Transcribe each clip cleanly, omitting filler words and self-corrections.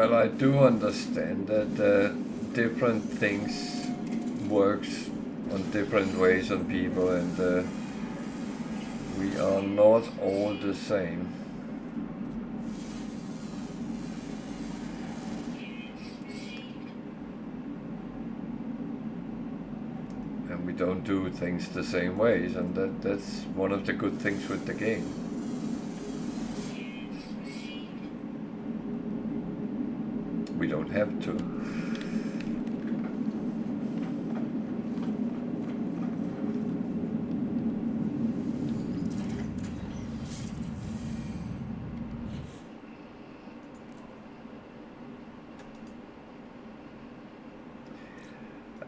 Well, I do understand that different things works on different ways on people, and we are not all the same. And we don't do things the same ways, and that's one of the good things with the game. We don't have to.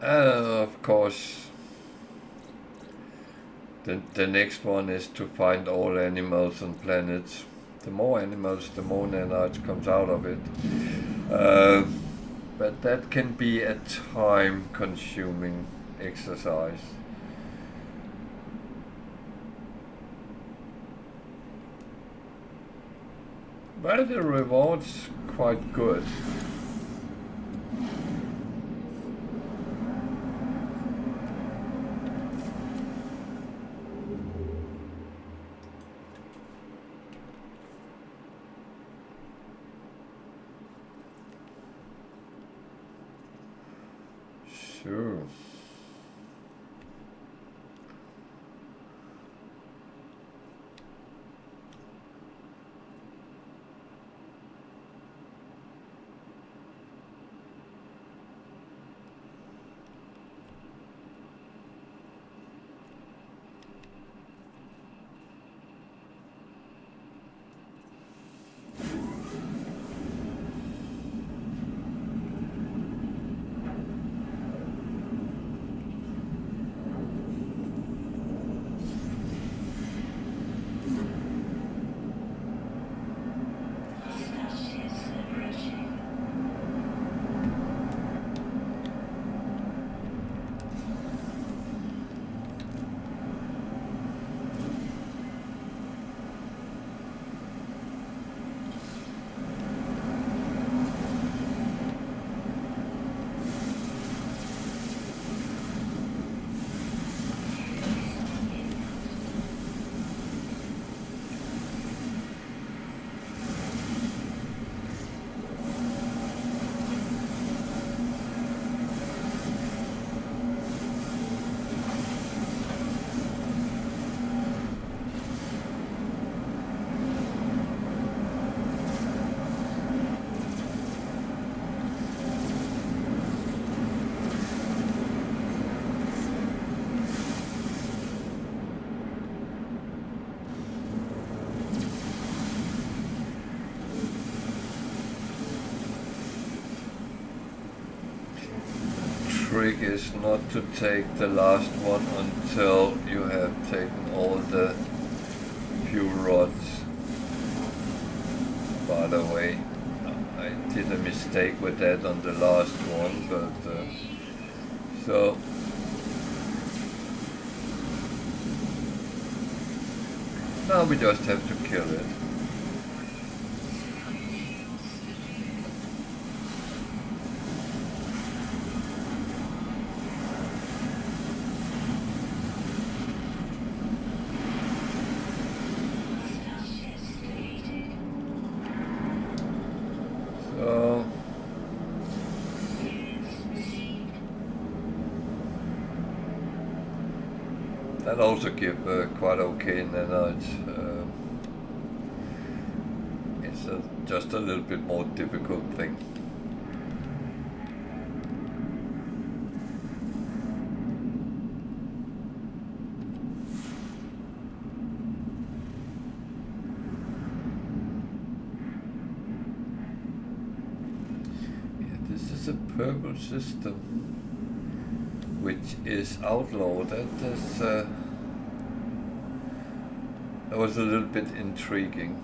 Of course, the next one is to find all animals on planets. The more animals, the more nanites comes out of it. But that can be a time-consuming exercise. But the reward's quite good. Sure. Trick is not to take the last one until you have taken all the fuel rods. By the way, I did a mistake with that on the last one, but so now we just have to kill it. That also give quite okay nanites. It's just a little bit more difficult thing. Yeah, this is a purple system, which is outlawed. That was a little bit intriguing.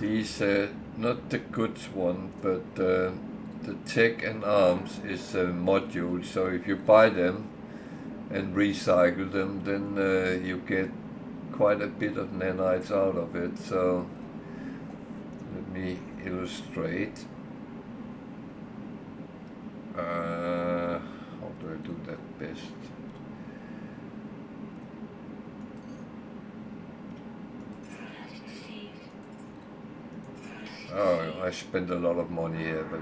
these, not the goods one, but the tech and arms is a module, so if you buy them and recycle them, then you get quite a bit of nanites out of it. So let me illustrate. How do I do that best? Oh, I spent a lot of money here, but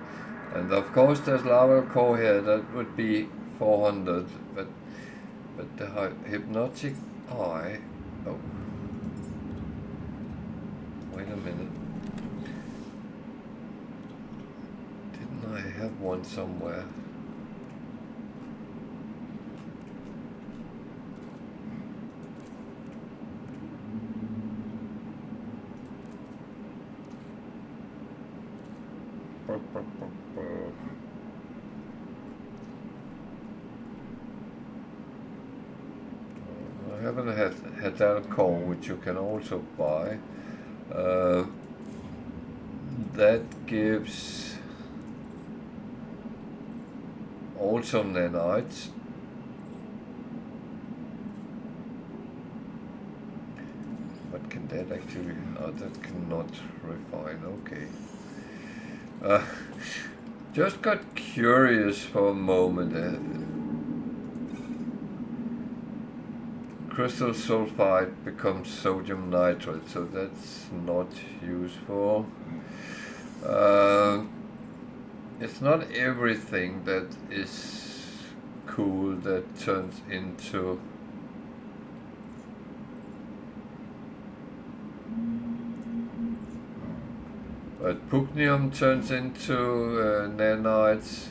and of course there's lava core here. That would be 400, but the hypnotic eye. Oh, wait a minute. Didn't I have one somewhere? I haven't had that coal, which you can also buy. That gives also nanites. What can that actually? Oh, that cannot refine. Okay. Just got curious for a moment. Crystal sulfide becomes sodium nitrate, so that's not useful. It's not everything that is cool that turns into but pugnium turns into nanites.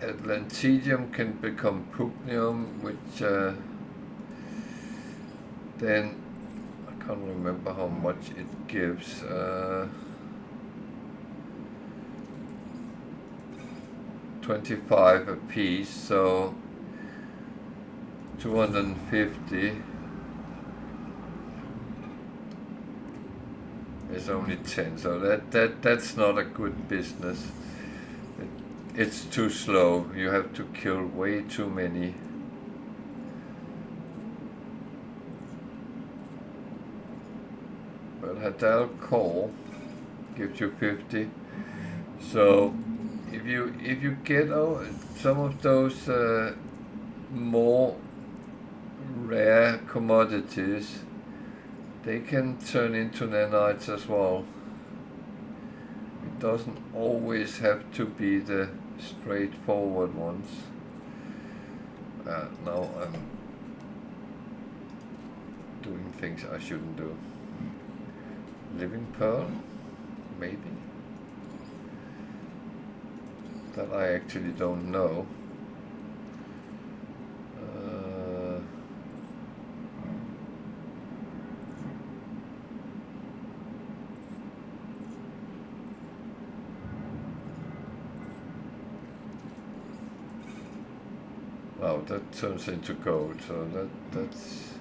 Atlantidium can become pugnium, which then I can't remember how much it gives. 25 a piece, so 250 is only 10, so that's not a good business. It's too slow. You have to kill way too many. But Hadal Core gives you 50. So if you get some of those more rare commodities, they can turn into nanites as well. It doesn't always have to be the straightforward ones. Now I'm doing things I shouldn't do. Living pearl, maybe. That I actually don't know. Oh, that turns into gold, so that's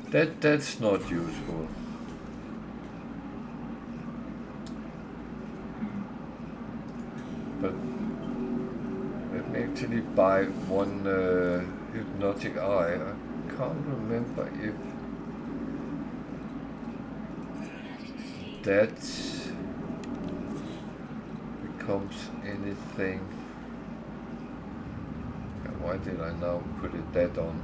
that's not useful. But let me actually buy one hypnotic eye. I can't remember if that becomes anything. Why did I now put that on?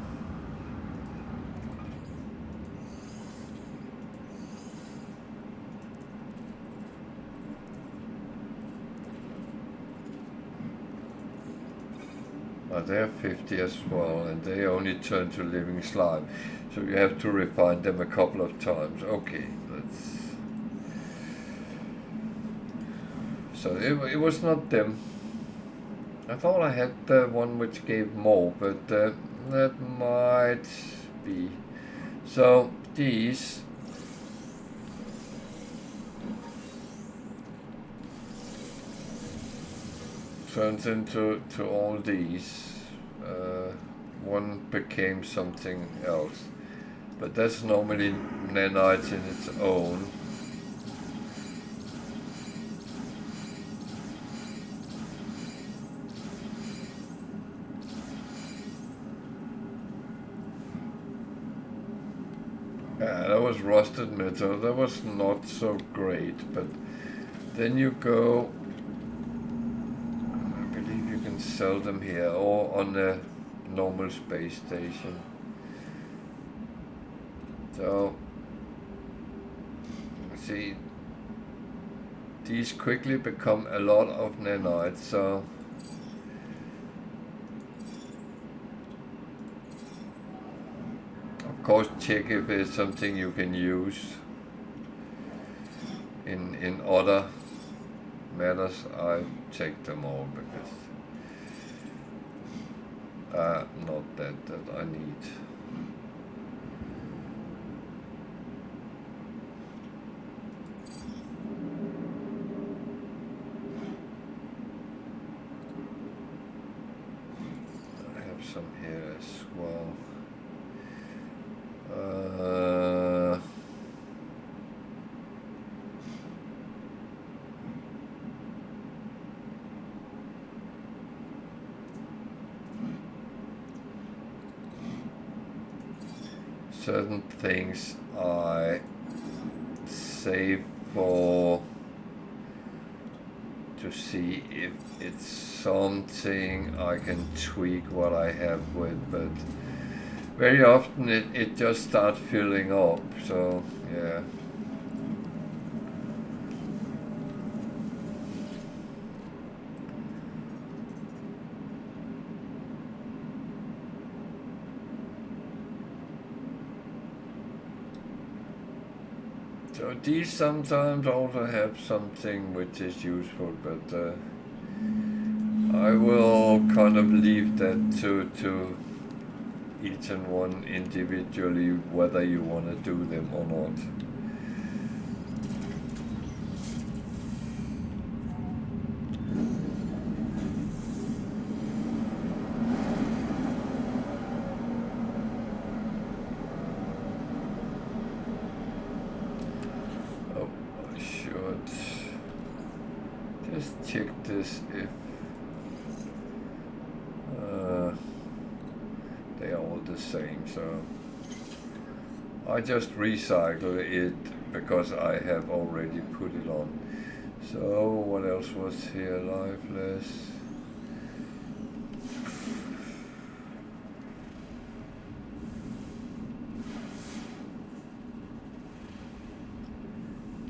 They're 50 as well, and they only turn to living slime, so you have to refine them a couple of times. Okay, let's. So it was not them. I thought I had the one which gave more, but that might be. So these. turns into all these. One became something else, but that's normally nanites in its own. Yeah, that was rusted metal. That was not so great, but then you go. I believe you can sell them here or on the normal space station. So, see, these quickly become a lot of nanites. So. Of course, check if it's something you can use in other matters. I take them all because not that I need. I have some here as well. Certain things I save for to see if it's something I can tweak what I have with, but very often it just starts filling up, so yeah. So these sometimes also have something which is useful, but I will kind of leave that to each and one individually, whether you want to do them or not. Oh, I should just check this if they are all the same, so I just recycle it because I have already put it on. So what else was here? Lifeless.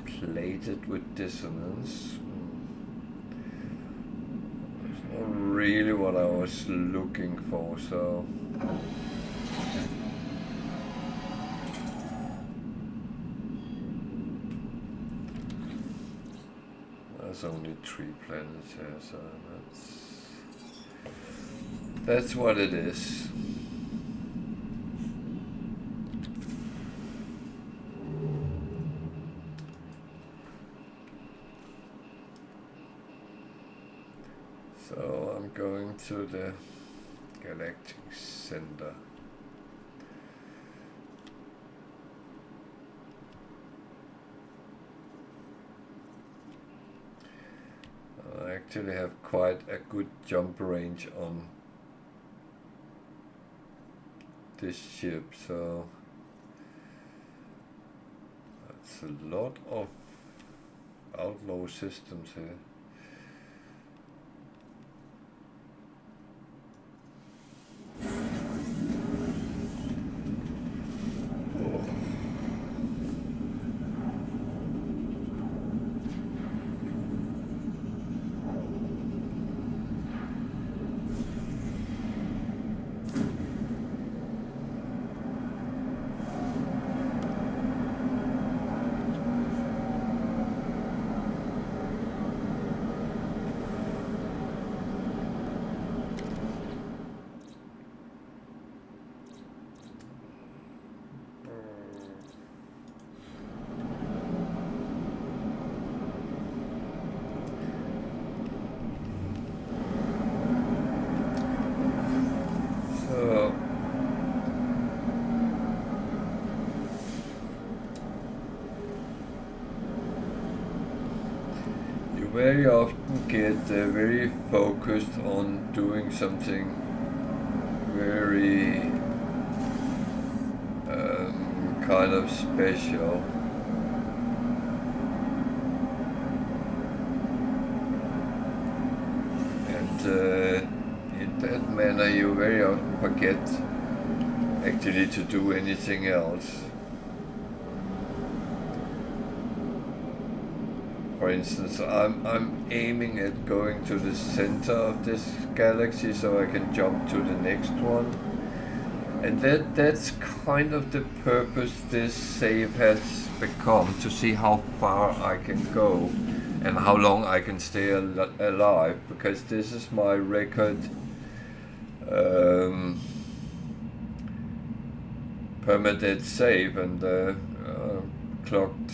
Plated with dissonance. That's not really what I was looking for, so there's only 3 planets here, so that's what it is. So I'm going to the Galactic Center. I actually have quite a good jump range on this ship, so that's a lot of outlaw systems here. very often get very focused on doing something very kind of special. And in that manner you very often forget actually to do anything else. For instance, I'm aiming at going to the center of this galaxy so I can jump to the next one. And that's kind of the purpose this save has become, to see how far I can go and how long I can stay alive, because this is my record Permadeath save, and clocked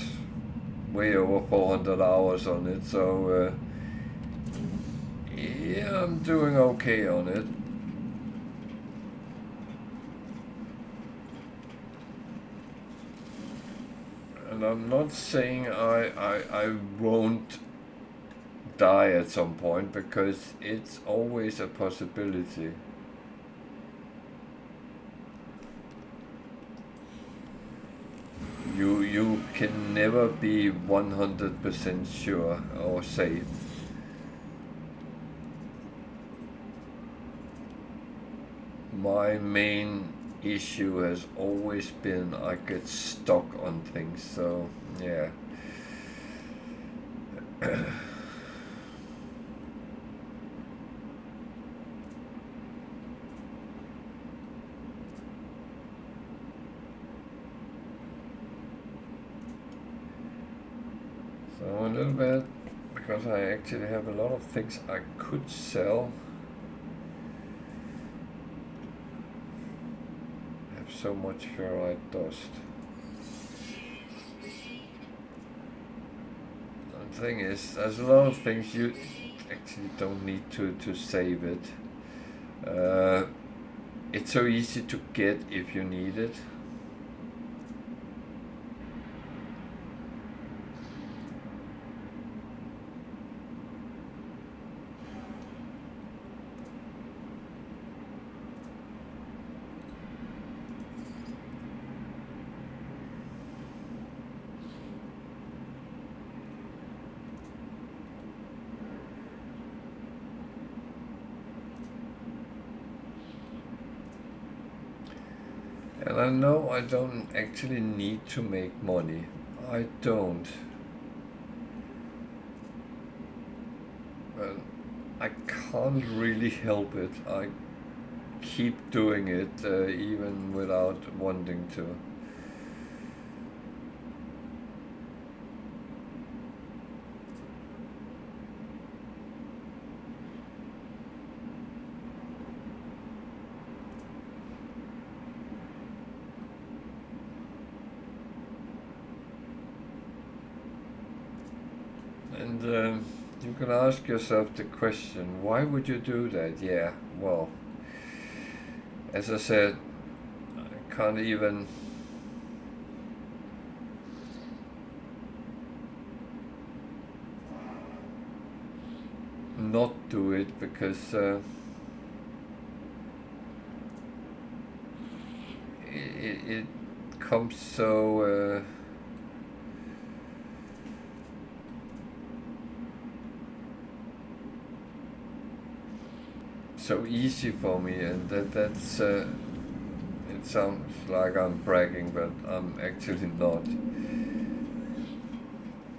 way over 400 hours on it, so yeah, I'm doing okay on it. And I'm not saying I won't die at some point, because it's always a possibility. You can never be 100% sure or safe. My main issue has always been I get stuck on things, so yeah. So a little bit, because I actually have a lot of things I could sell. I have so much ferrite dust. The thing is, there's a lot of things you actually don't need to save it. It's so easy to get if you need it. And I know I don't actually need to make money. I don't. But I can't really help it. I keep doing it even without wanting to. And you can ask yourself the question, why would you do that? Yeah, well, as I said, I can't even not do it, because it comes so so easy for me, and that's it sounds like I'm bragging, but I'm actually not.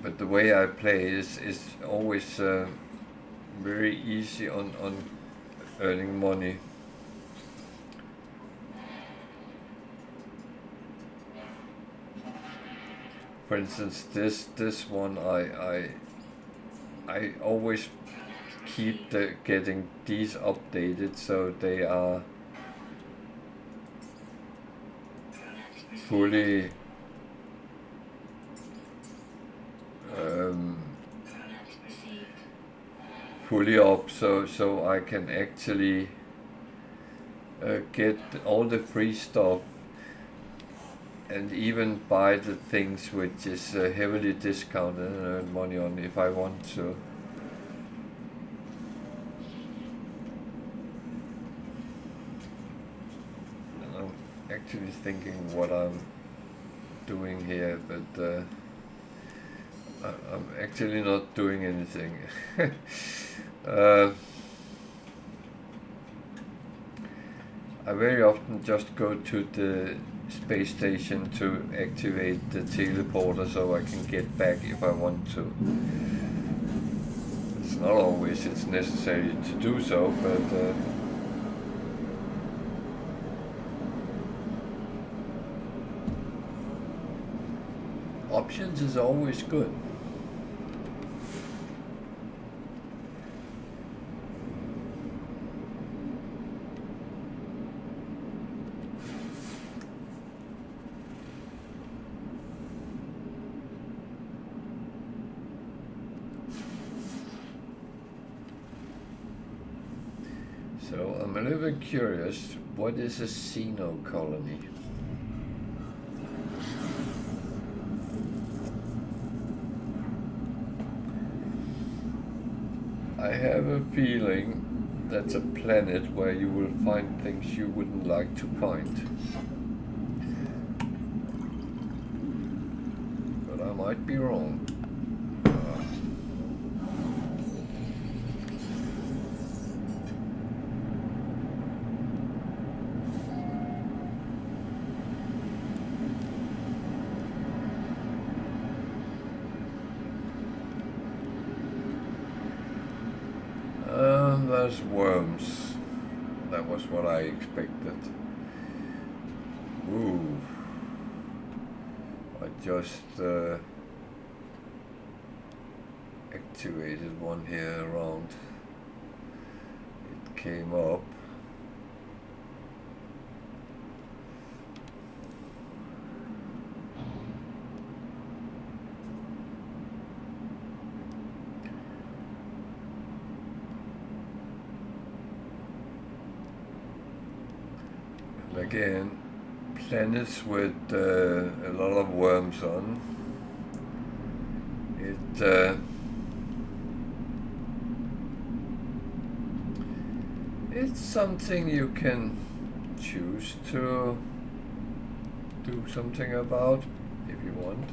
But the way I play is always very easy on earning money. For instance, this one I always keep getting these updated, so they are fully fully up, so I can actually get all the free stuff and even buy the things which is heavily discounted and earn money on if I want to. actually thinking what I'm doing here, but I'm actually not doing anything. I very often just go to the space station to activate the teleporter so I can get back if I want to. It's not always it's necessary to do so, but options is always good. So I'm a little bit curious, what is a Xeno colony? I have a feeling that's a planet where you will find things you wouldn't like to find. But I might be wrong. There's worms. That was what I expected. Ooh. I just activated one here around. It came up. Again, planets with a lot of worms on. It's something you can choose to do something about if you want.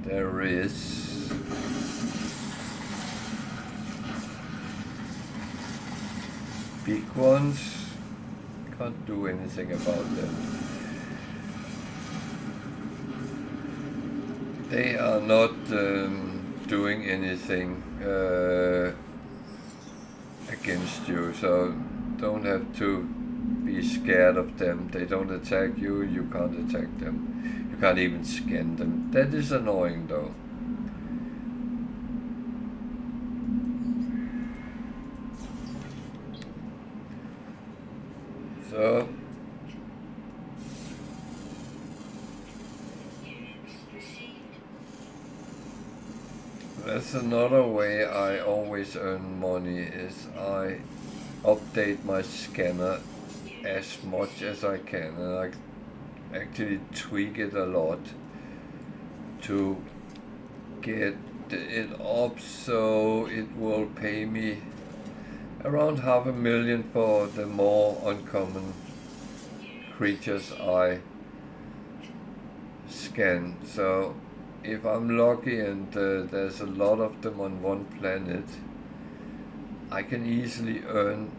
There is big ones, can't do anything about them. They are not doing anything against you, so don't have to be scared of them. They don't attack you, you can't attack them. You can't even scan them. That is annoying though. So that's another way I always earn money, is I update my scanner as much as I can, and I actually tweak it a lot to get it up so it will pay me around $500,000 for the more uncommon creatures I scan. So if I'm lucky and there's a lot of them on one planet, I can easily earn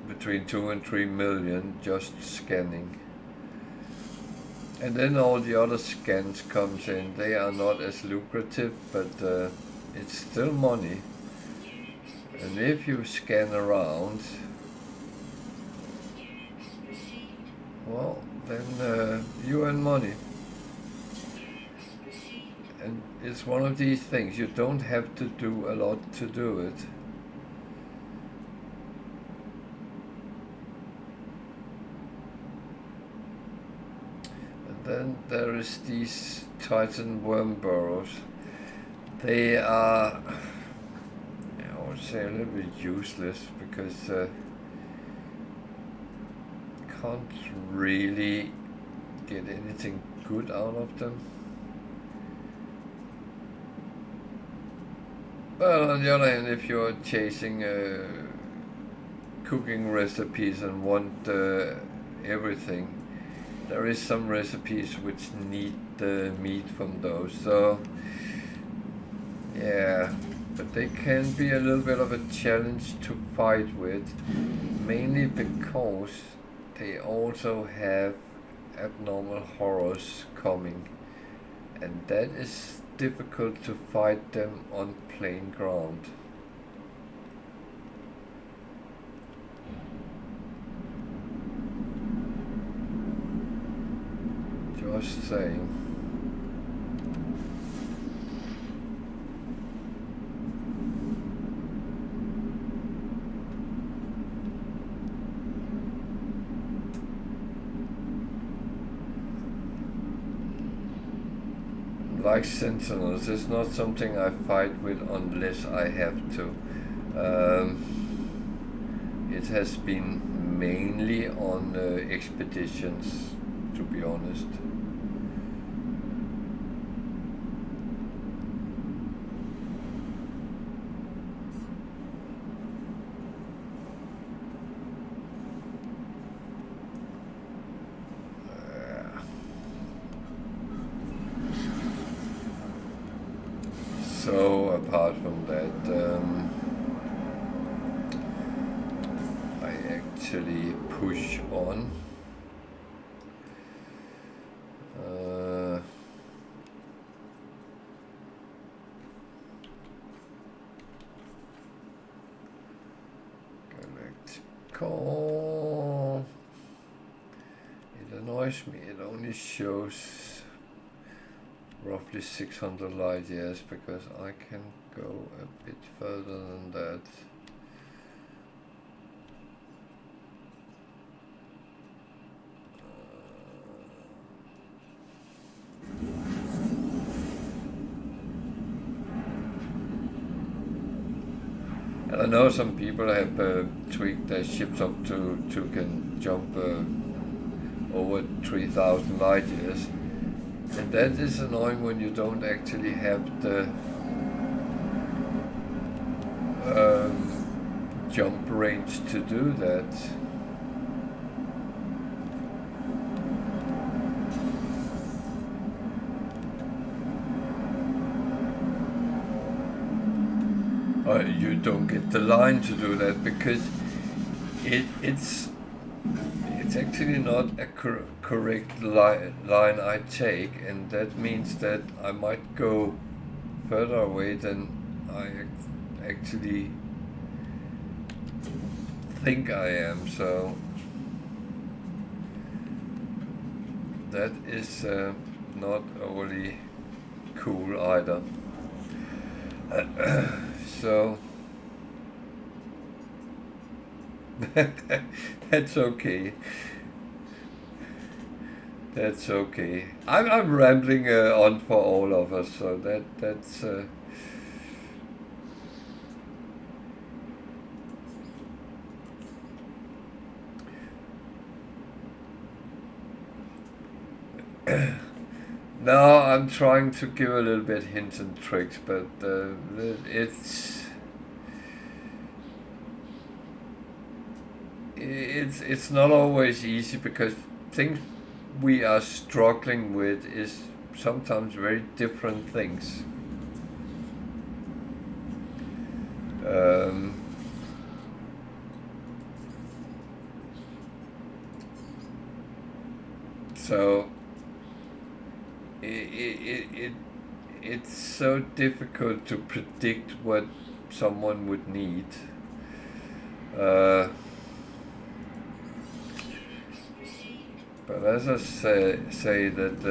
between 2 and 3 million just scanning. And then all the other scans comes in. They are not as lucrative, but it's still money. And if you scan around, well, then you earn money. And it's one of these things, you don't have to do a lot to do it. Then there is these Titan worm burrows. They are, I would say, a little bit useless because can't really get anything good out of them. But on the other hand, if you're chasing cooking recipes and want everything, there is some recipes which need the meat from those. So yeah, but they can be a little bit of a challenge to fight with, mainly because they also have abnormal horrors coming, and that is difficult to fight them on plain ground. Just saying. Like sentinels, it's not something I fight with unless I have to. It has been mainly on expeditions, to be honest. So apart from that, I actually push on. Collect call. It annoys me. It only shows roughly 600 light years because I can go a bit further than that. And I know some people have tweaked their ships up to can jump over 3,000 light years. And that is annoying when you don't actually have the jump range to do that. You don't get the line to do that because it's actually not a correct line I take, and that means that I might go further away than I actually think I am. So that is not overly cool either. So that's okay. That's okay. I'm rambling on for all of us, so that's. Now I'm trying to give a little bit hints and tricks, but it's not always easy because things we are struggling with is sometimes very different things. So it's so difficult to predict what someone would need. But as I say that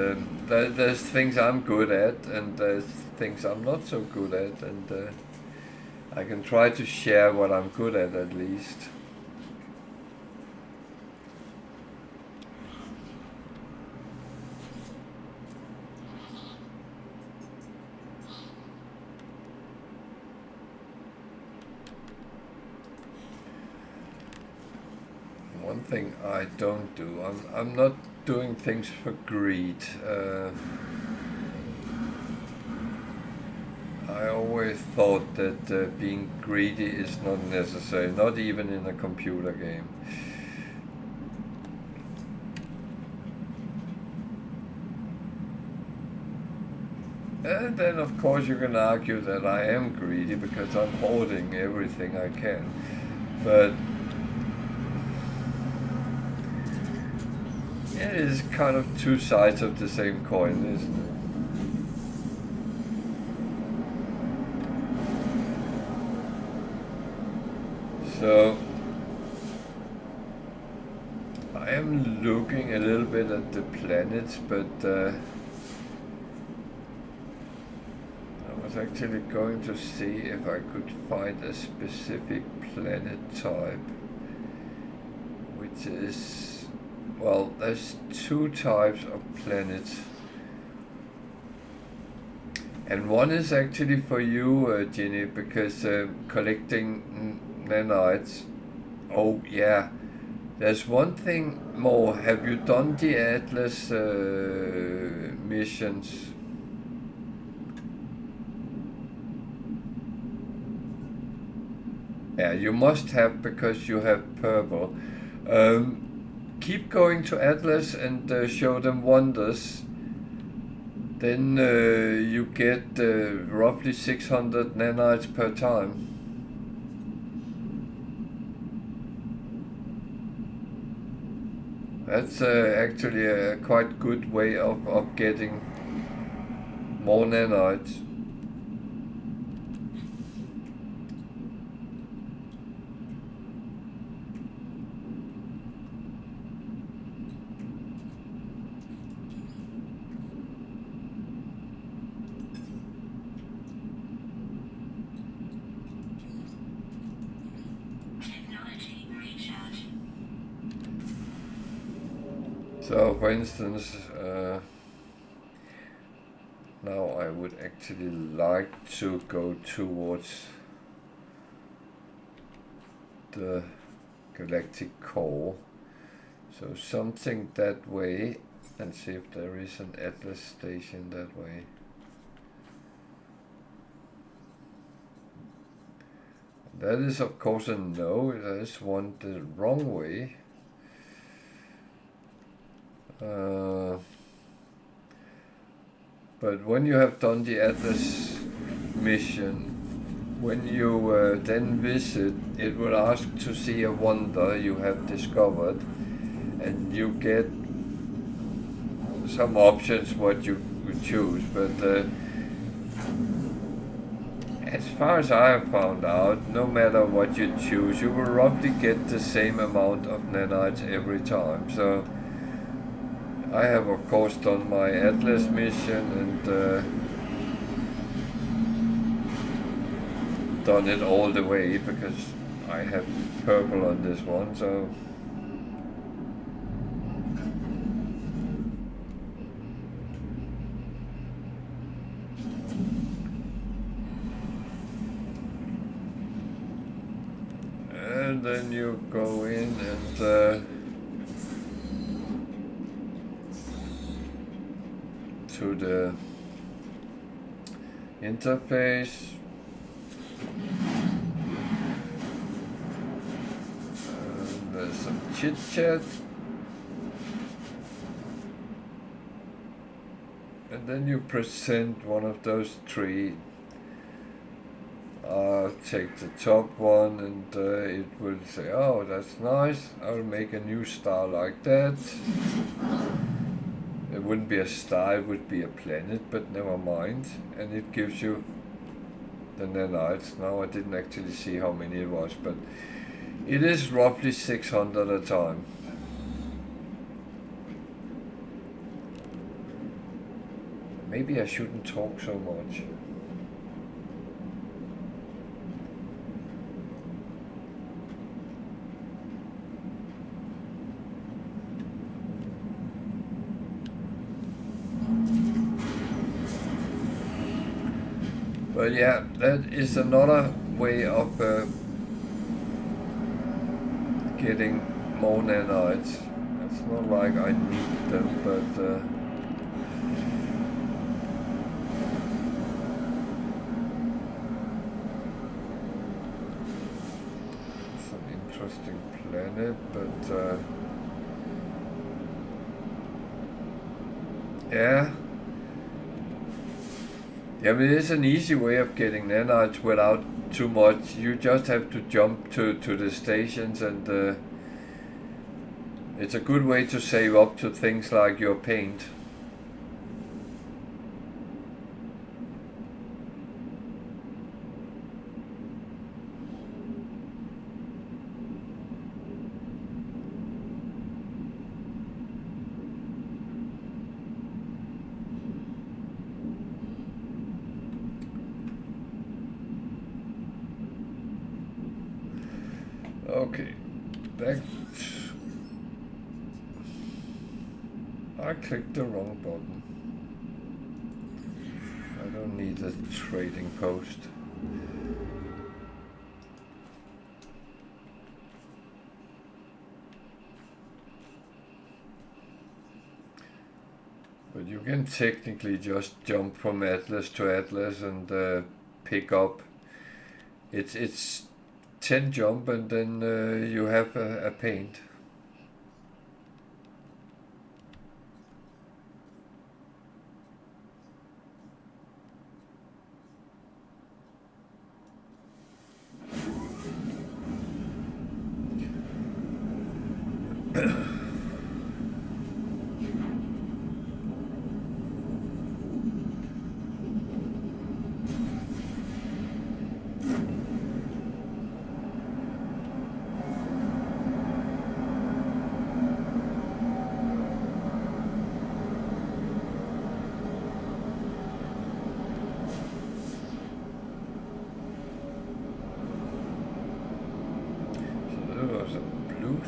there's things I'm good at and there's things I'm not so good at, and I can try to share what I'm good at least. one thing I don't do, I'm not doing things for greed. I always thought that being greedy is not necessary, not even in a computer game. And then of course you can argue that I am greedy because I'm hoarding everything I can. But it is kind of two sides of the same coin, isn't it? So I am looking a little bit at the planets, but I was actually going to see if I could find a specific planet type, which is, well, there's two types of planets. And one is actually for you, Ginny, because collecting nanites. Oh yeah, there's one thing more. Have you done the Atlas missions? Yeah, you must have, because you have purple. Keep going to Atlas and show them wonders. Then you get roughly 600 nanites per time. That's actually a quite good way of getting more nanites. So, for instance, now I would actually like to go towards the galactic core, so something that way, and see if there is an Atlas station that way. That is of course a no, there is one the wrong way. But when you have done the Atlas mission, when you then visit, it will ask to see a wonder you have discovered, and you get some options what you would choose. But as far as I have found out, no matter what you choose, you will roughly get the same amount of nanites every time. So I have of course done my Atlas mission and done it all the way because I have purple on this one, so and then you go in and to the interface, and there's some chit chat, and then you present one of those three. I'll take the top one and it will say, oh, that's nice, I'll make a new star like that. It wouldn't be a star, it would be a planet, but never mind. And it gives you the nanites. Now I didn't actually see how many it was, but it is roughly 600 a time. Maybe I shouldn't talk so much. But yeah, that is another way of getting more nanites. It's not like I need them, but it's an interesting planet, but yeah. Yeah, but it is an easy way of getting nanites without too much. You just have to jump to the stations, and it's a good way to save up to things like your paint. Okay, that I clicked the wrong button. I don't need a trading post. But you can technically just jump from Atlas to Atlas and pick up. It's 10 jump, and then you have a paint.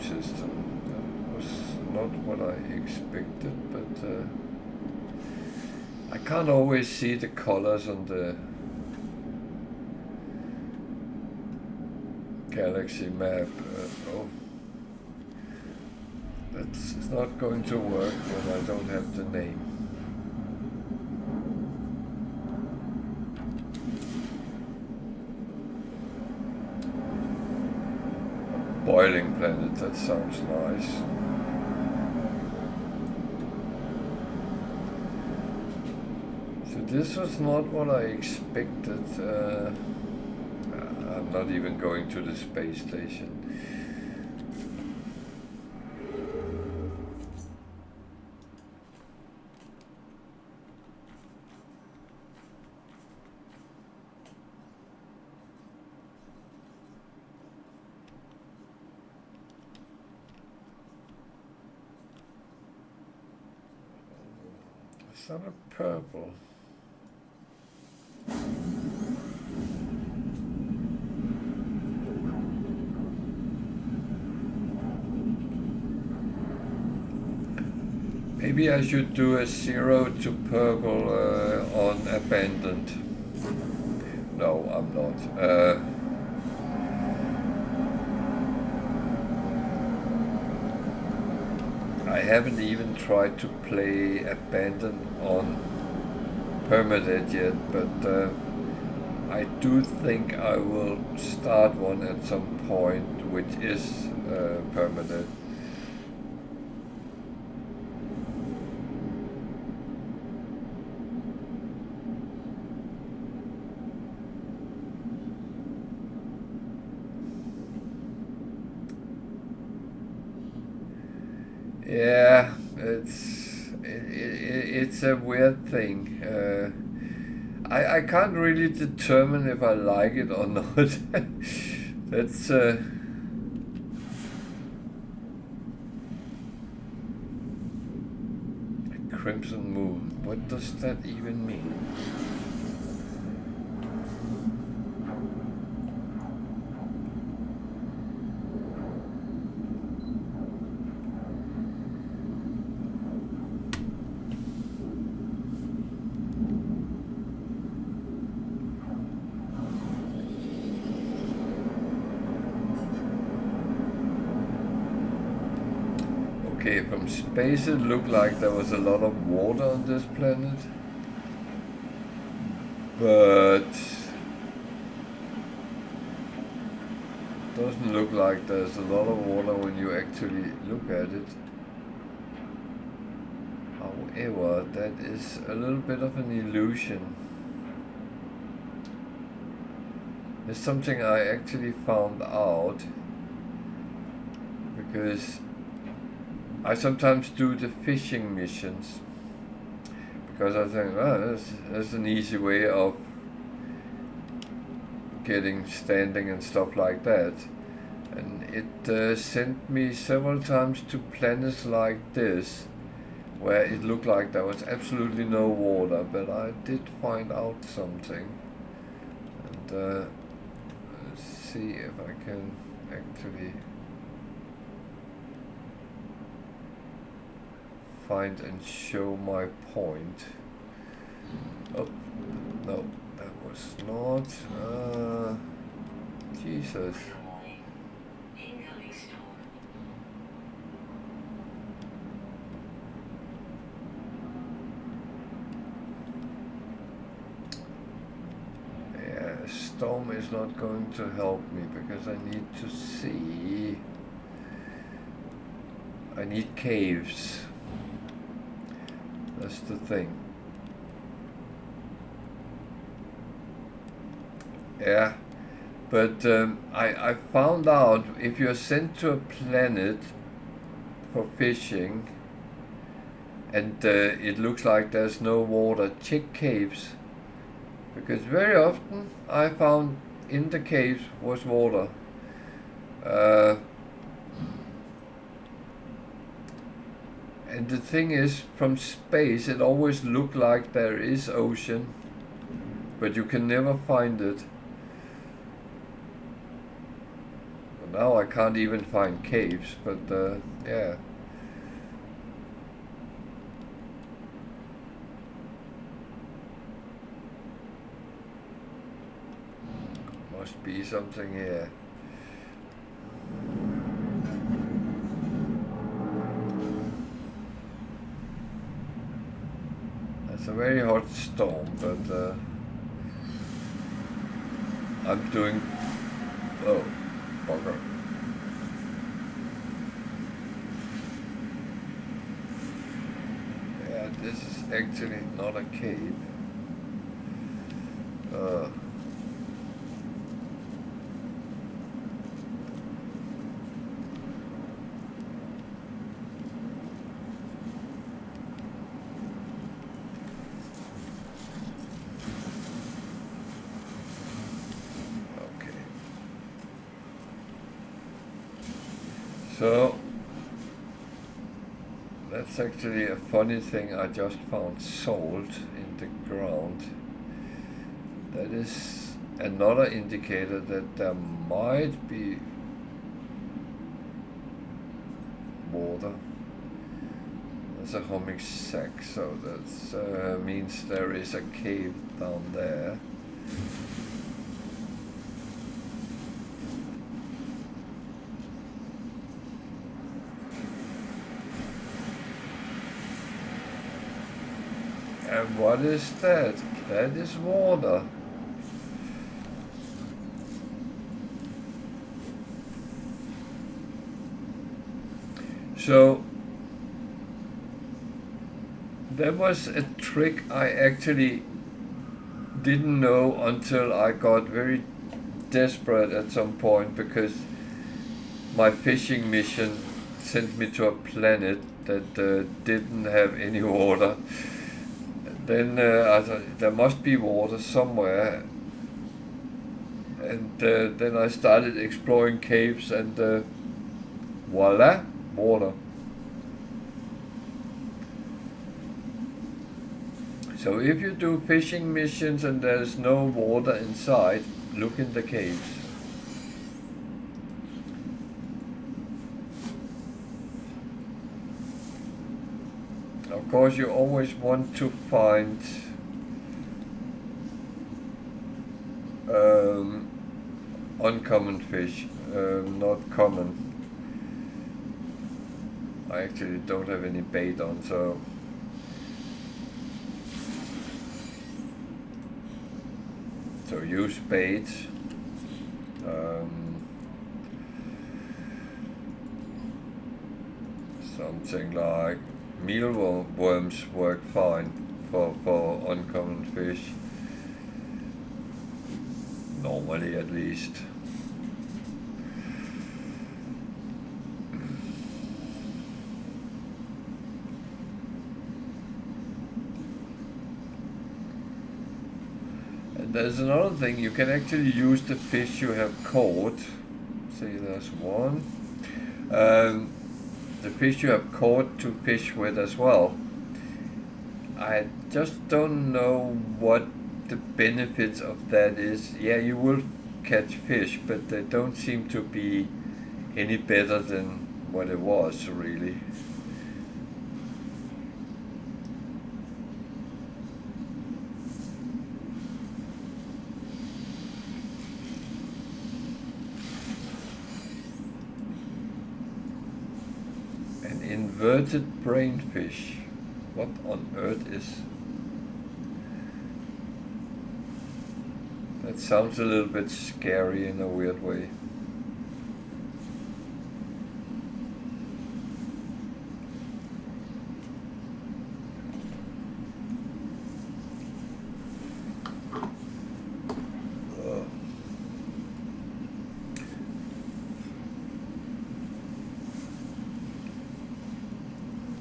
System. That was not what I expected, but I can't always see the colors on the galaxy map. Oh, that's not going to work when I don't have the name. Boiling planet, that sounds nice. So this was not what I expected. I'm not even going to the space station. It's not a purple. Maybe I should do a 0 to purple on abandoned. No, I'm not. I haven't even tried to play abandoned on Permadeath yet, but I do think I will start one at some point, which is Permadeath. Yeah, it's a weird thing. I can't really determine if I like it or not. That's a Crimson Moon. What does that even mean? Okay, from space it looked like there was a lot of water on this planet, but doesn't look like there's a lot of water when you actually look at it. However, that is a little bit of an illusion. It's something I actually found out because I sometimes do the fishing missions because I think, well, that's an easy way of getting standing and stuff like that. And it sent me several times to planets like this where it looked like there was absolutely no water, but I did find out something. And let's see if I can actually find and show my point. Oh, no, that was not. Jesus. Yeah, storm is not going to help me because I need to see. I need caves. That's the thing. Yeah, but I found out if you're sent to a planet for fishing and it looks like there's no water, check caves, because very often I found in the caves was water. And the thing is, from space it always looked like there is ocean, but you can never find it. Now I can't even find caves, but yeah. Must be something here. It's a very hot storm, but I'm doing... Oh, bugger. Yeah, this is actually not a cave. So, that's actually a funny thing I just found salt in the ground. That is another indicator that there might be water. There's a humming sack, so that means there is a cave down there. And what is that? That is water. So that was a trick I actually didn't know until I got very desperate at some point, because my fishing mission sent me to a planet that didn't have any water. Then I thought there must be water somewhere, and then I started exploring caves, and voila, water. So if you do fishing missions and there's no water inside, look in the caves. Of course, you always want to find uncommon fish, not common. I actually don't have any bait on, so use bait. Something like mealworms work fine for uncommon fish, normally at least. And there's another thing, you can actually use the fish you have caught. See, there's one. The fish you have caught to fish with as well. I just don't know what the benefits of that is. Yeah, you will catch fish, but they don't seem to be any better than what it was, really. An inverted brainfish. What on earth is... That sounds a little bit scary in a weird way.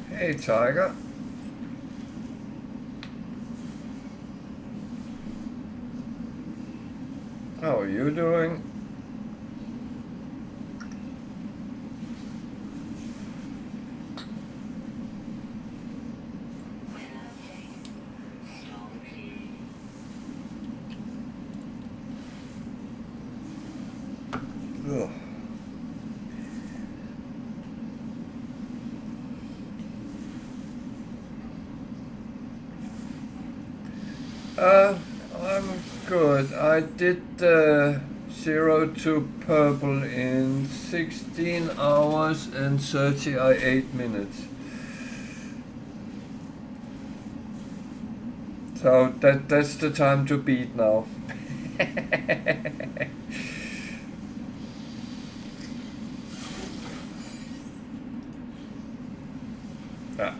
Hey, Tiger. How are you doing? Ugh. I'm good. I did 0 to purple in 16 hours and 38 minutes. So that's the time to beat now. Ah.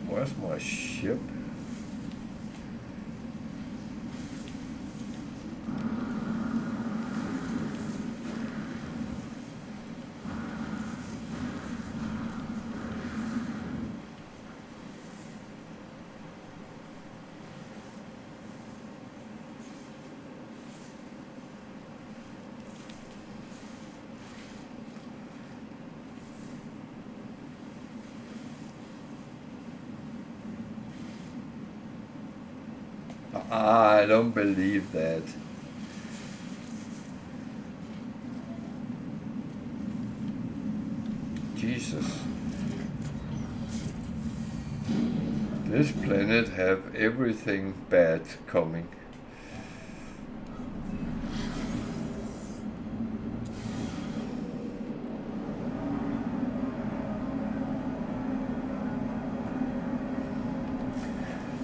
Where's my ship? I don't believe that. Jesus. This planet have everything bad coming.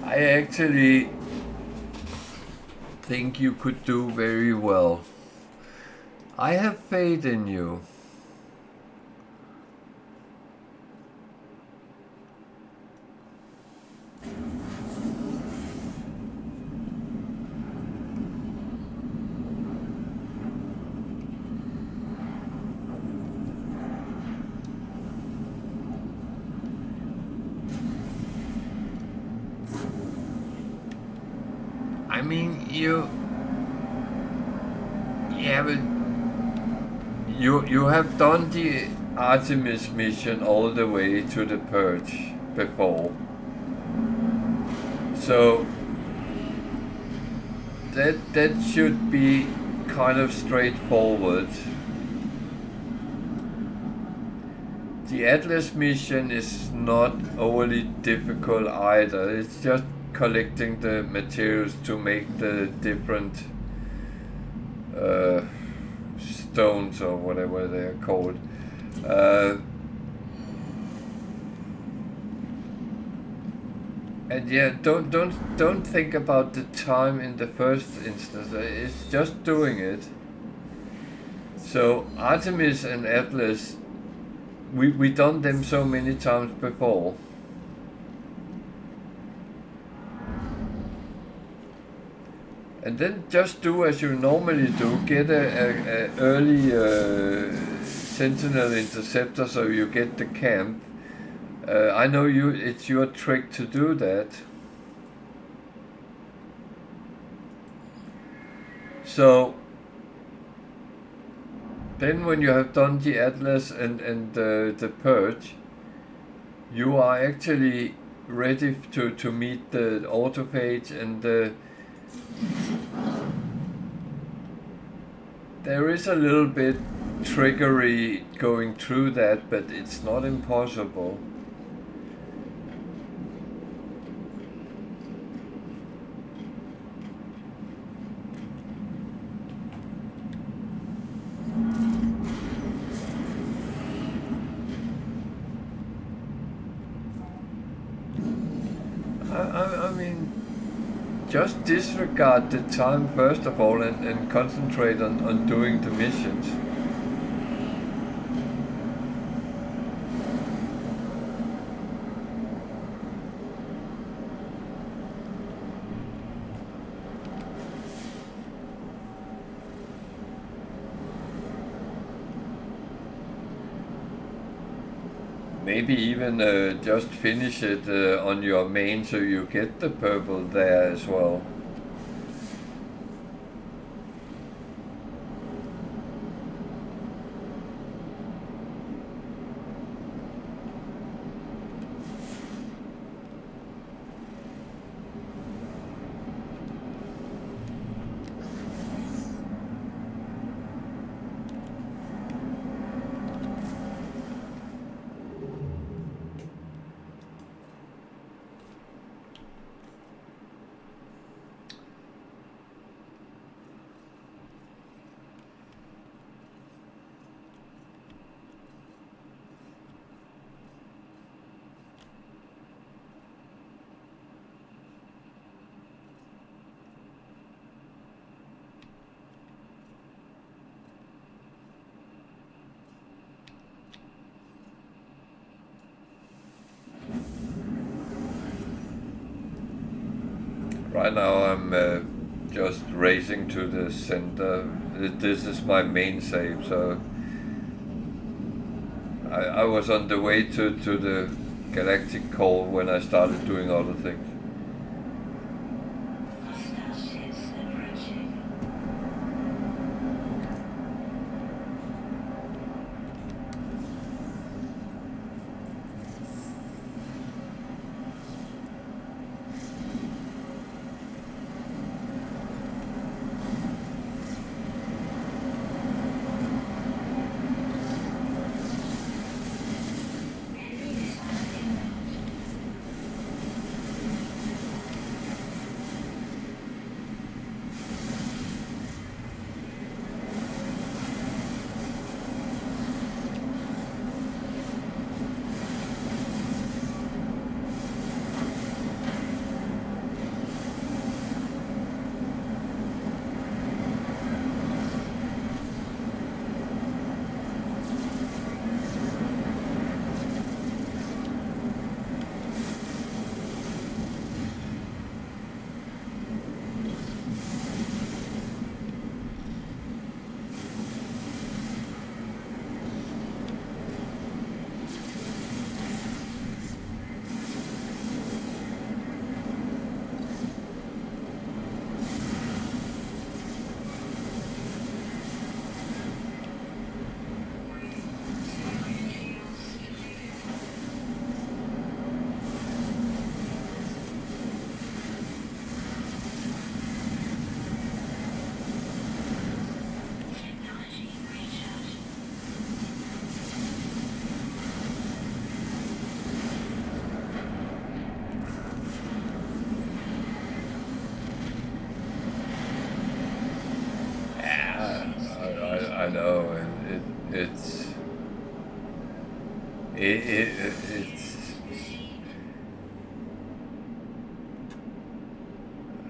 I actually think you could do very well. I have faith in you. I mean, you have done the Artemis mission all the way to the Purge before, so that should be kind of straightforward. The Atlas mission is not overly difficult either. It's just collecting the materials to make the different stones or whatever they are called. And yeah, don't think about the time in the first instance. It's just doing it. So Artemis and Atlas, we done them so many times before. And then just do as you normally do. Get a early Sentinel interceptor so you get the camp. I know it's your trick to do that. So then when you have done the Atlas and the Purge, you are actually ready to meet the autophage, and there is a little bit trickery going through that, but it's not impossible. I mean, just disregard the time first of all and concentrate on doing the missions. Maybe even just finish it on your main so you get the purple there as well. Right now I'm just racing to the center. This is my main save, so I was on the way to the galactic core when I started doing other things. It's.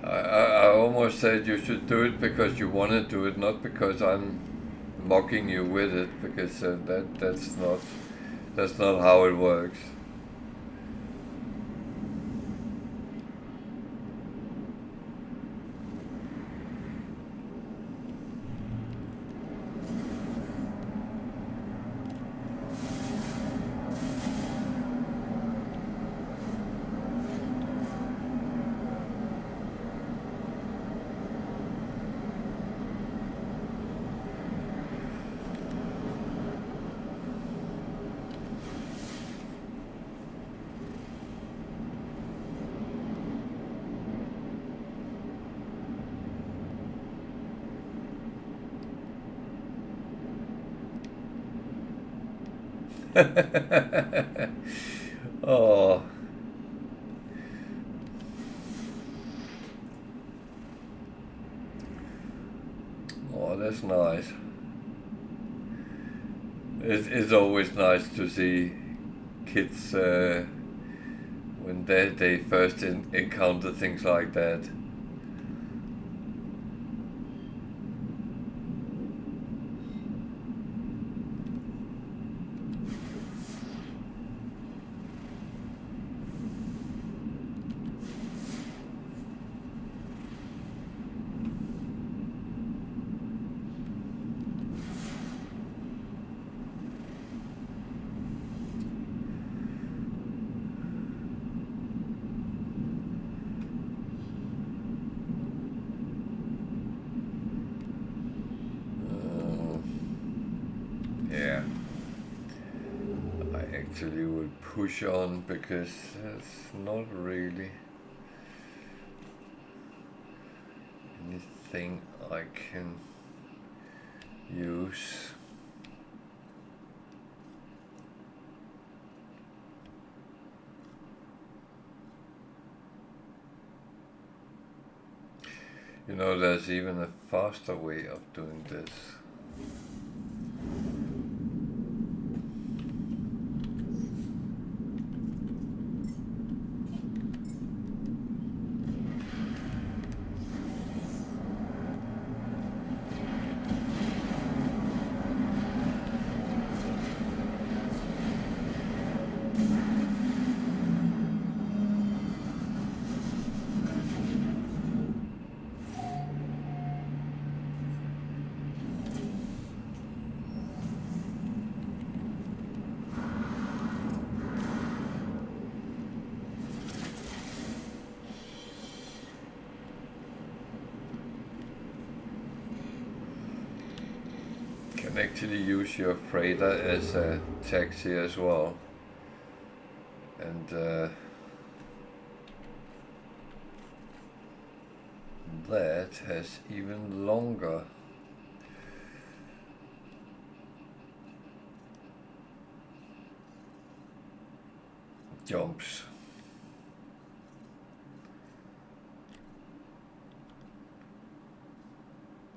I almost said you should do it because you want to do it, not because I'm mocking you with it, because that's not how it works. Oh. Oh, that's nice. It's always nice to see kids when they first encounter things like that. Yeah, I actually will push on because it's not really anything I can use. You know, there's even a faster way of doing this. Can actually use your freighter as a taxi as well, and that has even longer jumps.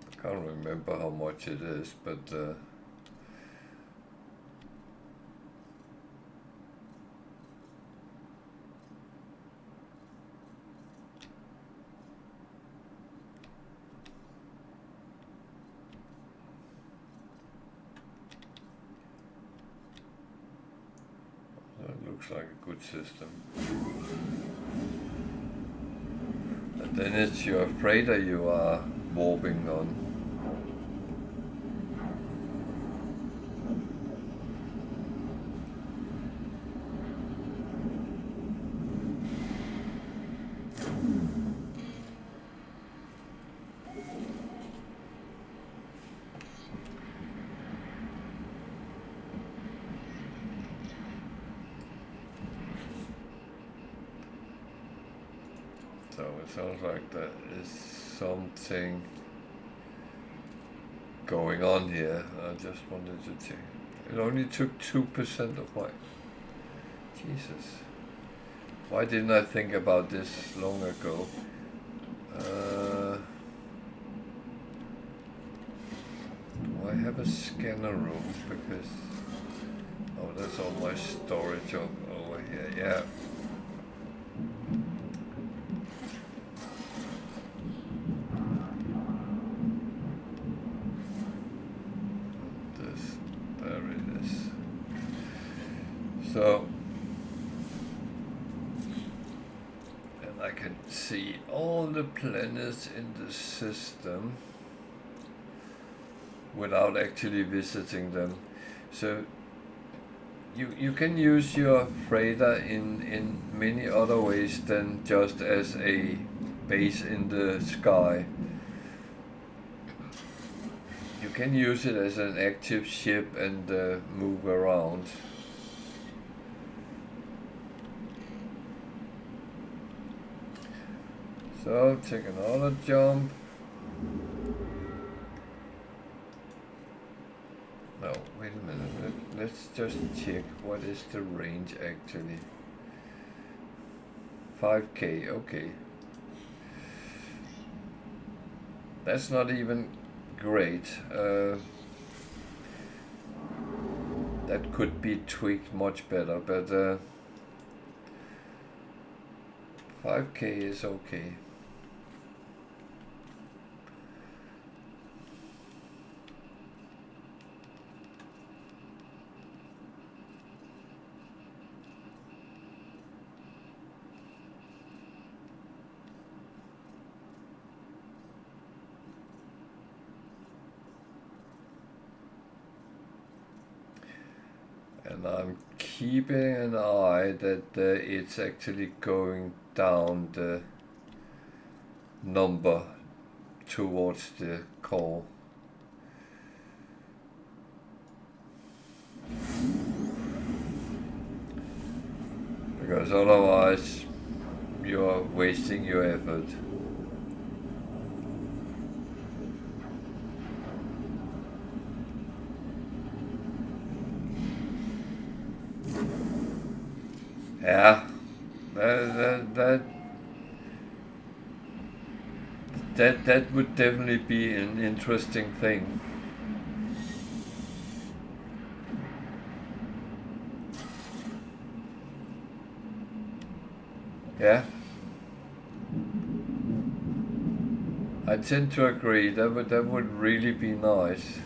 I can't remember how much it is, but that looks like a good system. And then it's your freighter you are warping on. So it sounds like there is something going on here. I just wanted to check. It only took 2% of my... Jesus. Why didn't I think about this long ago? Do I have a scanner room? Because... Oh, that's all my a storage over here, yeah. There it is. So, and I can see all the planets in the system without actually visiting them. So you can use your freighter in many other ways than just as a base in the sky. You can use it as an active ship and move around. So take another jump. No, wait a minute. Let's just check what is the range actually. 5K, okay. That's not even great. That could be tweaked much better, but 5K is okay. And I'm keeping an eye that it's actually going down the number towards the core. Because otherwise you're wasting your effort. Yeah, that would definitely be an interesting thing. Yeah, I tend to agree. That would really be nice.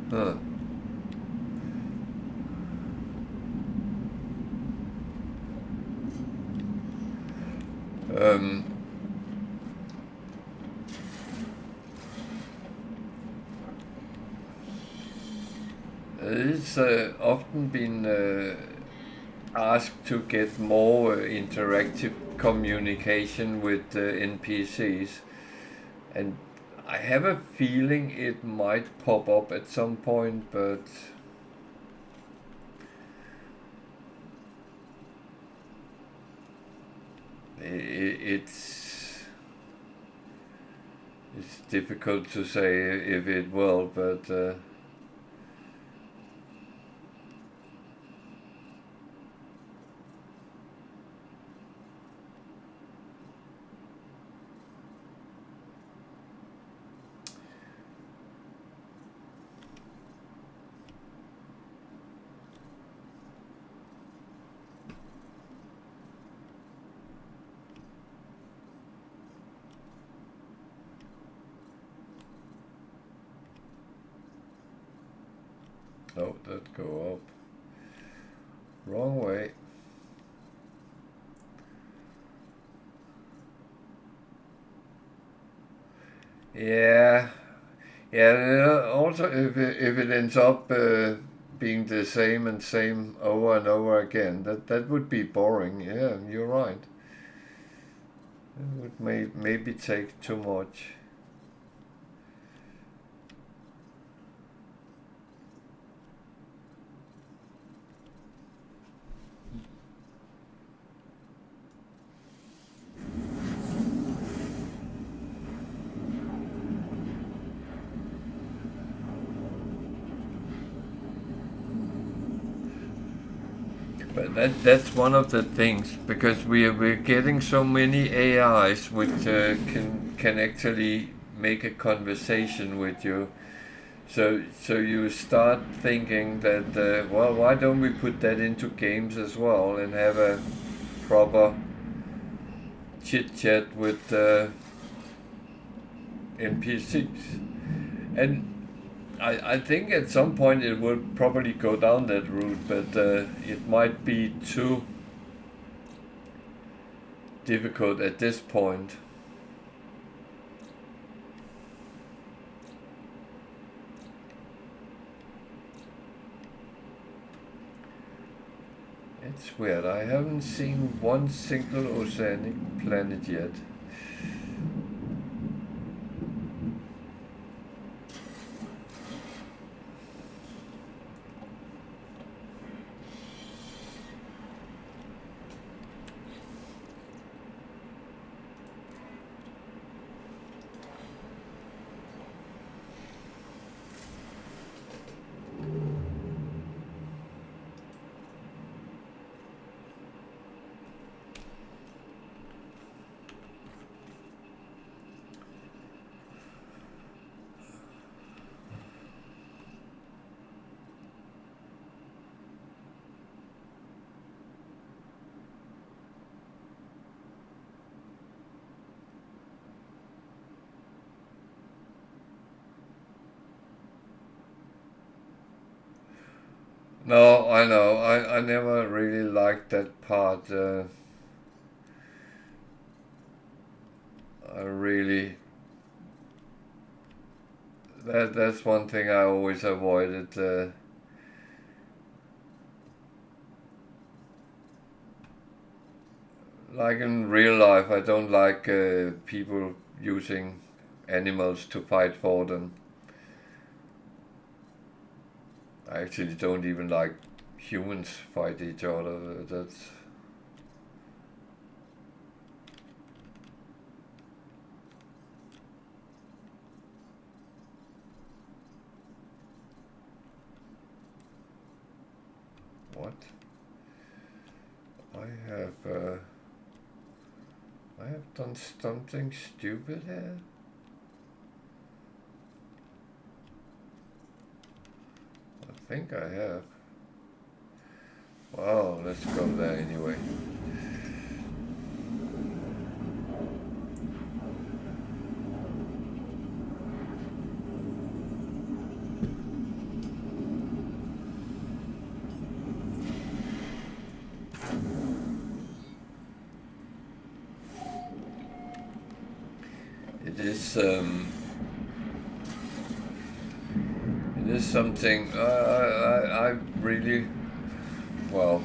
Huh. It's often been asked to get more interactive communication with NPCs, and I have a feeling it might pop up at some point, but it's difficult to say if it will, but no, that go up. Wrong way. Yeah, yeah. Also, if it ends up being the same and same over and over again. That would be boring. Yeah, you're right. It would maybe take too much. But that's one of the things, because we're getting so many AIs which can actually make a conversation with you. So you start thinking that well, why don't we put that into games as well and have a proper chit chat with NPCs? And I think at some point it will probably go down that route, but it might be too difficult at this point. It's weird, I haven't seen one single oceanic planet yet. No, I know. I never really liked that part. I really that's one thing I always avoided. Like in real life, I don't like people using animals to fight for them. I actually don't even like humans fight each other. That's what I have. I have done something stupid here. I think I have. Well, let's go there anyway. It is something I really, well,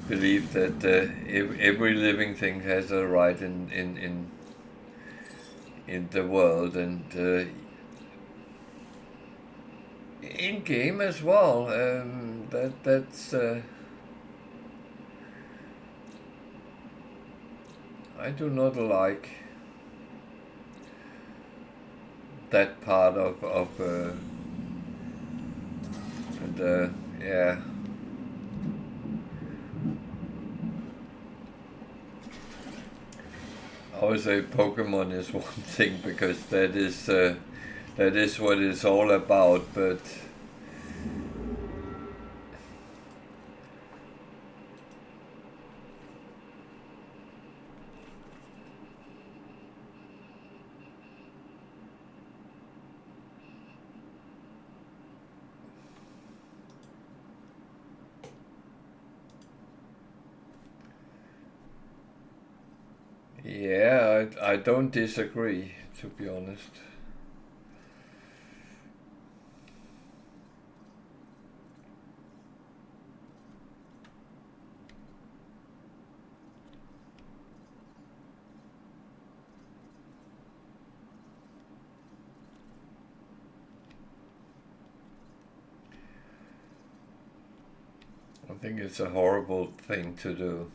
believe that every living thing has a right in the world, and in game as well. That's I do not like that part of and yeah. I would say Pokemon is one thing, because that is what it's all about, but yeah, I don't disagree, to be honest. think it's a horrible thing to do.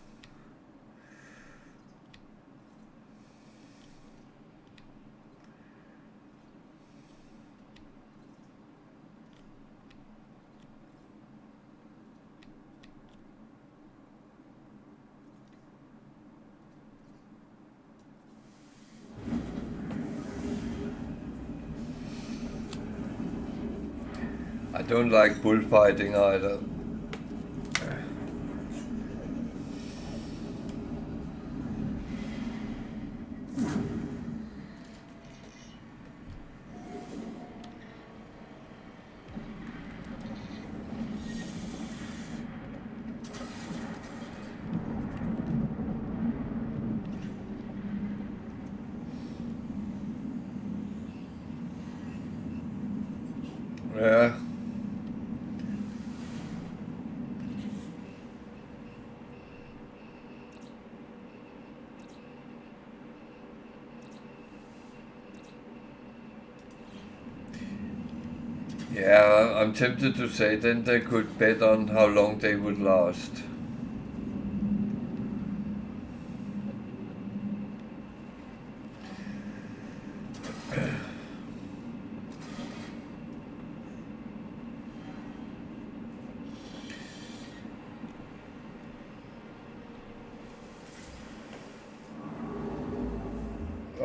I don't like bullfighting either. Yeah. Yeah, I'm tempted to say then they could bet on how long they would last.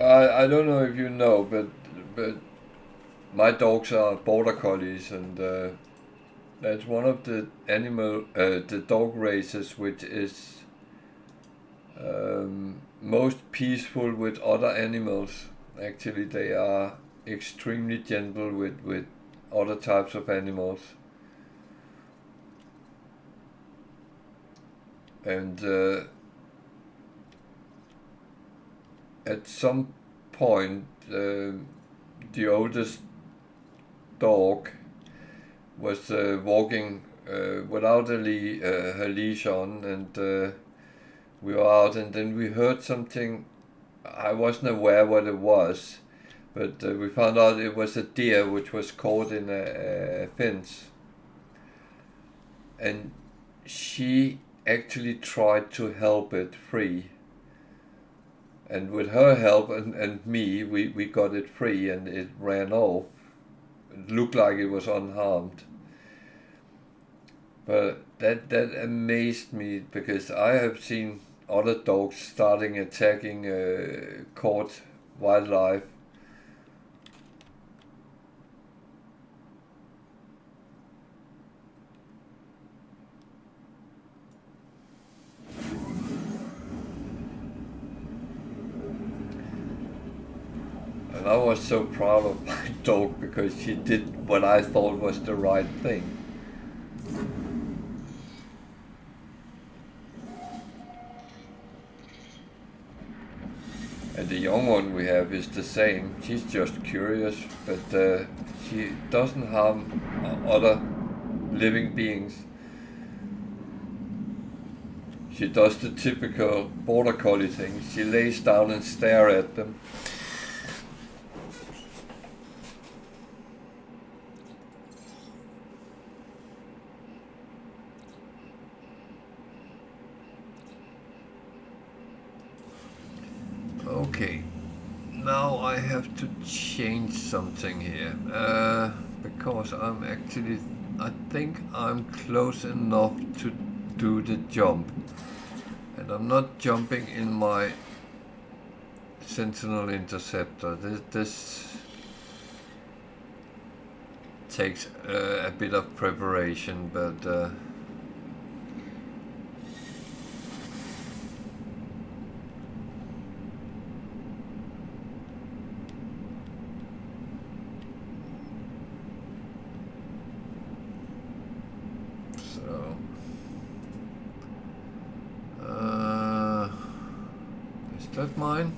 I don't know if you know, but my dogs are border collies, and that's one of the the dog races which is most peaceful with other animals. Actually, they are extremely gentle with other types of animals, and at some point, the oldest dog was walking without her leash on, and we were out, and then we heard something. I wasn't aware what it was, but we found out it was a deer which was caught in a fence, and she actually tried to help it free. And with her help and me, we got it free, and it ran off. It looked like it was unharmed. But that amazed me, because I have seen other dogs starting attacking caught wildlife. And I was so proud of my dog, because she did what I thought was the right thing. And the young one we have is the same. She's just curious, but she doesn't harm other living beings. She does the typical border collie thing. She lays down and stares at them. Okay, now I have to change something here, because I think I'm close enough to do the jump, and I'm not jumping in my Sentinel Interceptor. This takes a bit of preparation, but that mine?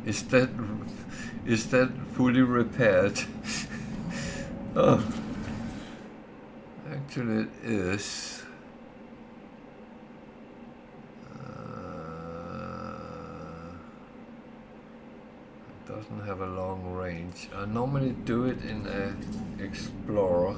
Is that fully repaired? Oh, actually it is. It doesn't have a long range. I normally do it in a Explorer.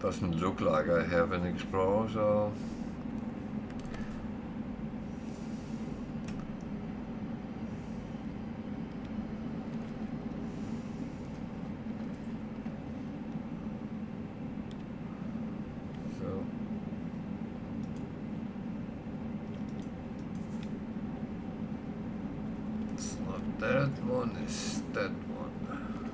Doesn't look like I have an Explorer, so... That one is that one.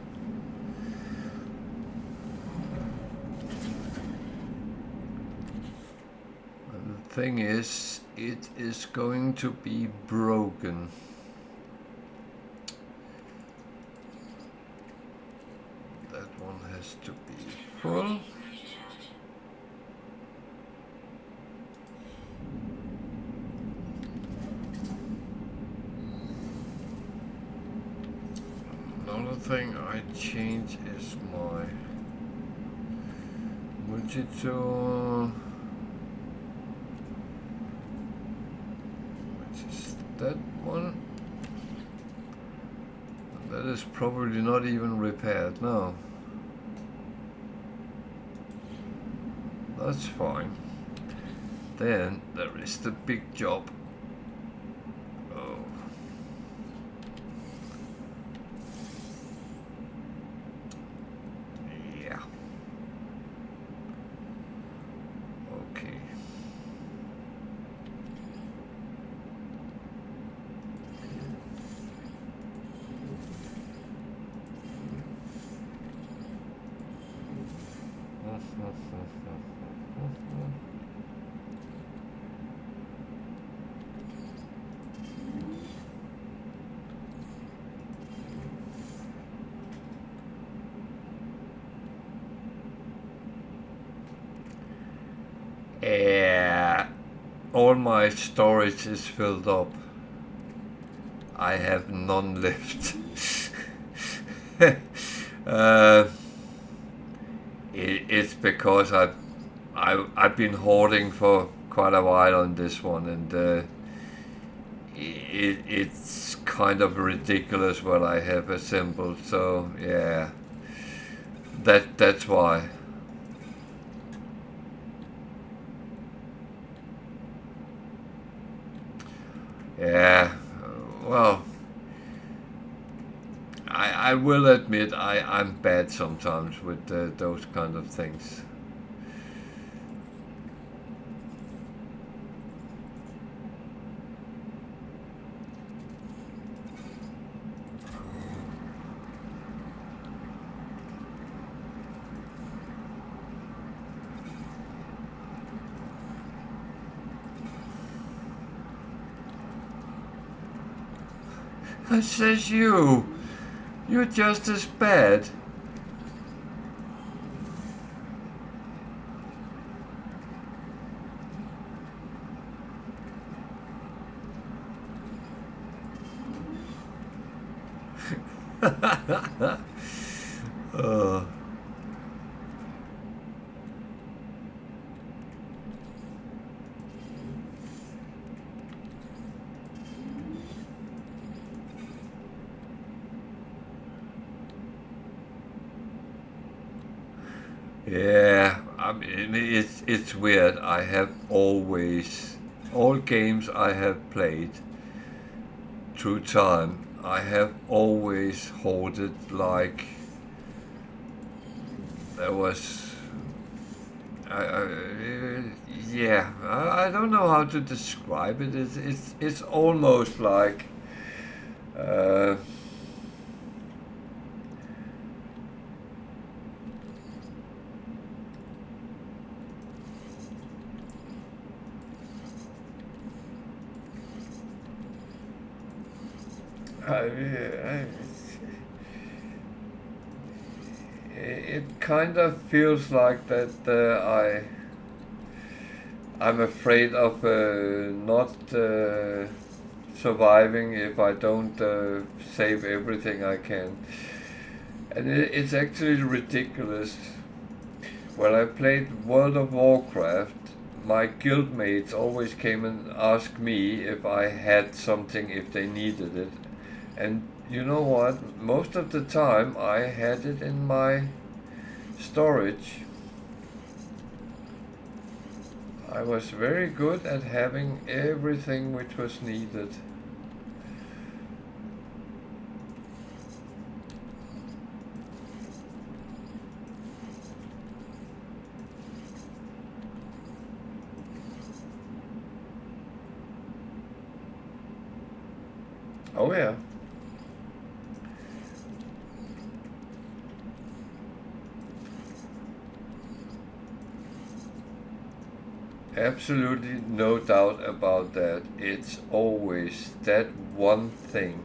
And the thing is, it is going to be broken. That one has to be full. Another thing I change is my multi-tool, which is that one. That is probably not even repaired now. That's fine. Then there is the big job. All my storage is filled up. I have none left. It's because I've been hoarding for quite a while on this one, and it's kind of ridiculous what I have assembled. So yeah, that's why. Yeah, well, I will admit I'm bad sometimes with those kind of things. That says you. You're just as bad. Yeah, I mean, it's weird. I have always, all games I have played through time, I have always hoarded like there was. Yeah, I don't know how to describe it. It's almost like. It kind of feels like that I'm afraid of not surviving if I don't save everything I can. And it's actually ridiculous. When I played World of Warcraft, my guildmates always came and asked me if I had something, if they needed it. And you know what? Most of the time I had it in my storage. I was very good at having everything which was needed. Oh yeah. Absolutely no doubt about that. It's always that one thing.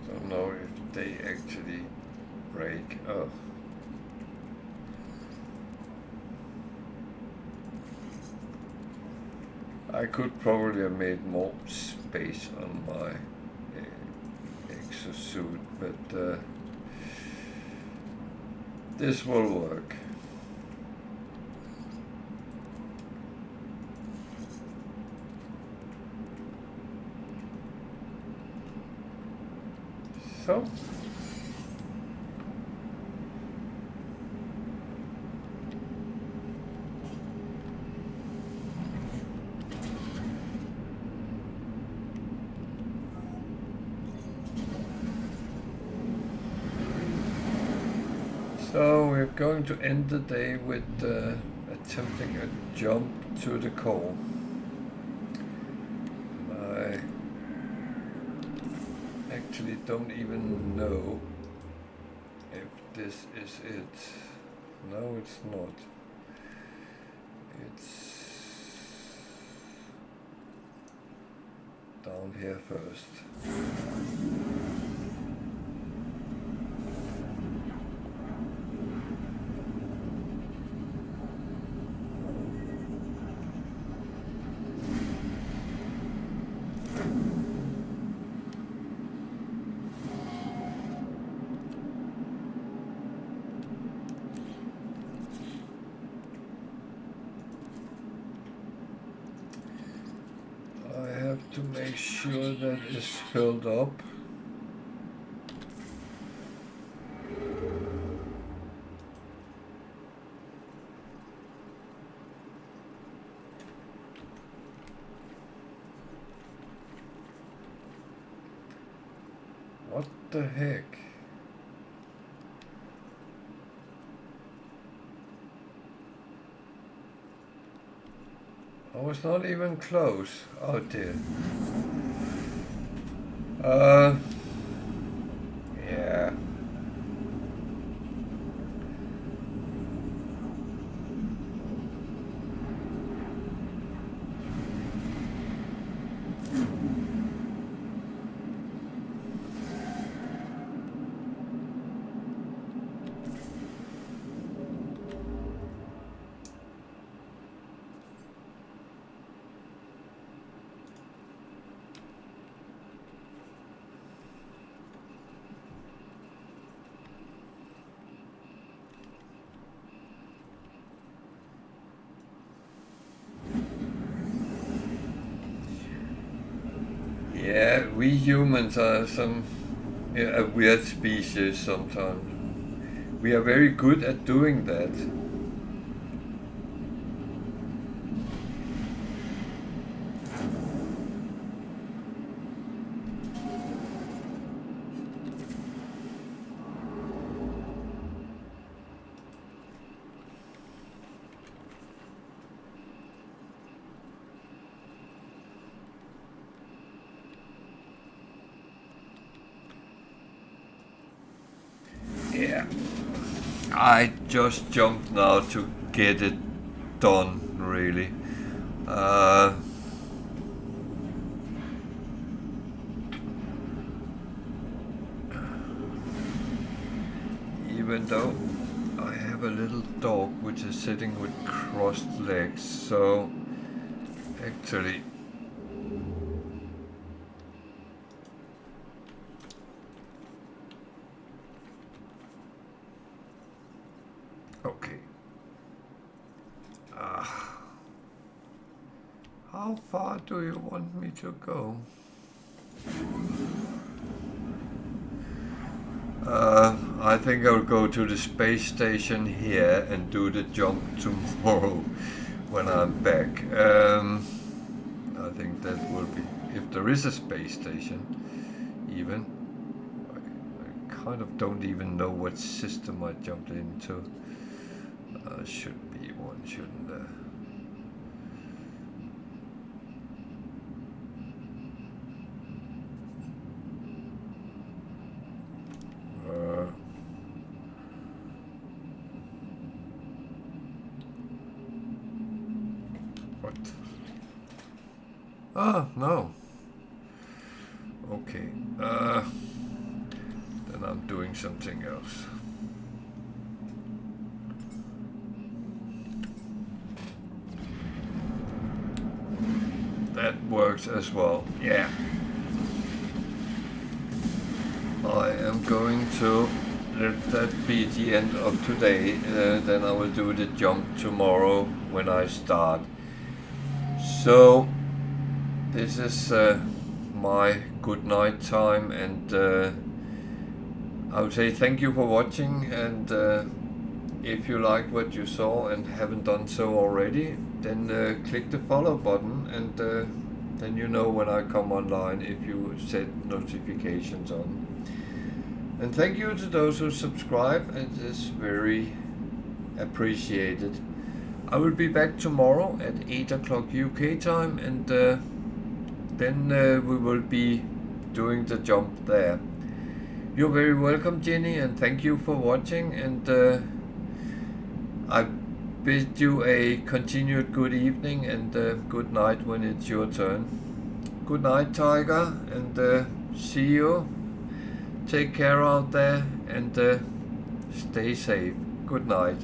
Don't know if they actually break. Oh. I could probably have made more space on my exosuit, but this will work. So. So we're going to end the day with attempting a jump to the core. I actually don't even know if this is it. No, it's not. It's down here first. To make sure that it's filled up. What the heck? I was not even close. Oh dear. Yeah. Yeah, we humans are a weird species sometimes. We are very good at doing that. Yeah, I just jumped now to get it done important really. Even though I have a little dog which is sitting with crossed legs, so actually okay. How far do you want me to go? I think I'll go to the space station here and do the jump tomorrow when I'm back. I think that will be, if there is a space station, even. I kind of don't even know what system I jumped into. Should be one, shouldn't there? What? Ah, no. Okay. Then I'm doing something else. That works as well. Yeah. I am going to let that be the end of today. Then I will do the jump tomorrow when I start. So this is my good night time, and I would say thank you for watching, and if you like what you saw and haven't done so already, then click the follow button, and then you know when I come online if you set notifications on. And thank you to those who subscribe, it is very appreciated. I will be back tomorrow at 8 o'clock UK time, and then we will be doing the jump there. You're very welcome, Jenny, and thank you for watching, and I bid you a continued good evening and good night when it's your turn. Good night, Tiger, and see you. Take care out there, and stay safe. Good night.